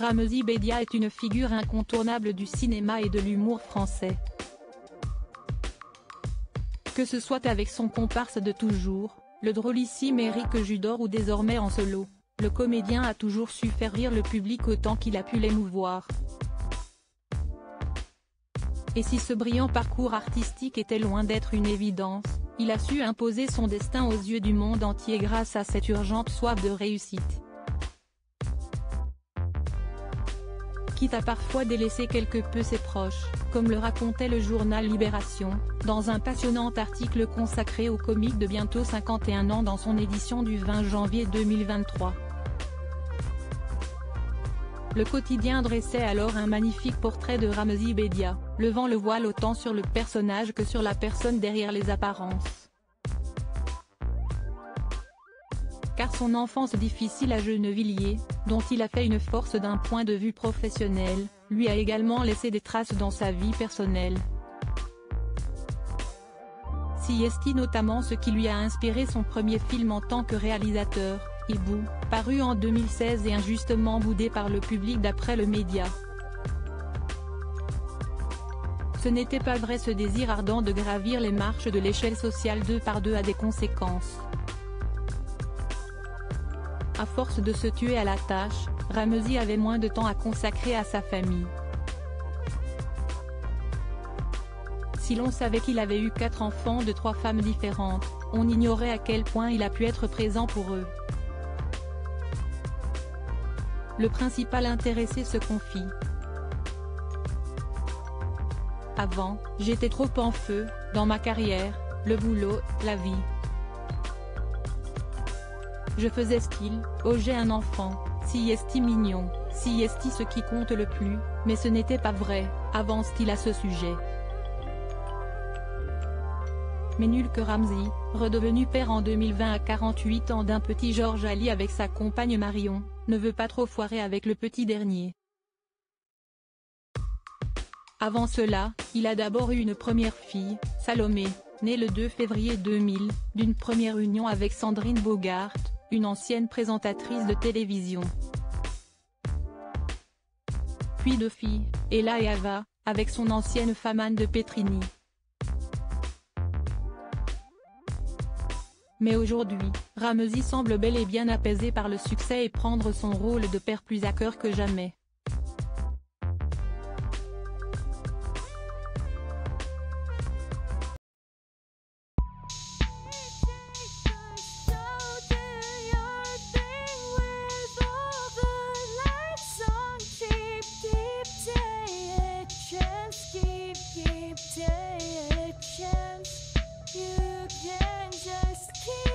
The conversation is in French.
Ramzy Bedia est une figure incontournable du cinéma et de l'humour français. Que ce soit avec son comparse de toujours, le drôlissime Éric Judor ou désormais en solo, le comédien a toujours su faire rire le public autant qu'il a pu l'émouvoir. Et si ce brillant parcours artistique était loin d'être une évidence, il a su imposer son destin aux yeux du monde entier grâce à cette urgente soif de réussite. Quitte à parfois délaisser quelque peu ses proches, comme le racontait le journal Libération, dans un passionnant article consacré au comique de bientôt 51 ans dans son édition du 20 janvier 2023. Le quotidien dressait alors un magnifique portrait de Ramzy Bedia, levant le voile autant sur le personnage que sur la personne derrière les apparences. Car son enfance difficile à Gennevilliers, dont il a fait une force d'un point de vue professionnel, lui a également laissé des traces dans sa vie personnelle. Si est notamment ce qui lui a inspiré son premier film en tant que réalisateur, Hibou, paru en 2016 et injustement boudé par le public d'après le média. Ce n'était pas vrai. Ce désir ardent de gravir les marches de l'échelle sociale deux par deux a des conséquences. À force de se tuer à la tâche, Ramzy avait moins de temps à consacrer à sa famille. Si l'on savait qu'il avait eu 4 enfants de 3 femmes différentes, on ignorait à quel point il a pu être présent pour eux. Le principal intéressé se confie. Avant, j'étais trop en feu, dans ma carrière, le boulot, la vie. Je faisais style, oh j'ai un enfant, si est mignon, si est ce qui compte le plus, mais ce n'était pas vrai, avance-t-il à ce sujet. Mais nul que Ramzy, redevenu père en 2020 à 48 ans d'un petit Georges Ali avec sa compagne Marion, ne veut pas trop foirer avec le petit dernier. Avant cela, il a d'abord eu une première fille, Salomé, née le 2 février 2000, d'une première union avec Sandrine Bogart, une ancienne présentatrice de télévision. Puis 2 filles, Ella et Ava, avec son ancienne femme Anne de Petrini. Mais aujourd'hui, Ramzy semble bel et bien apaisé par le succès et prendre son rôle de père plus à cœur que jamais. You can just keep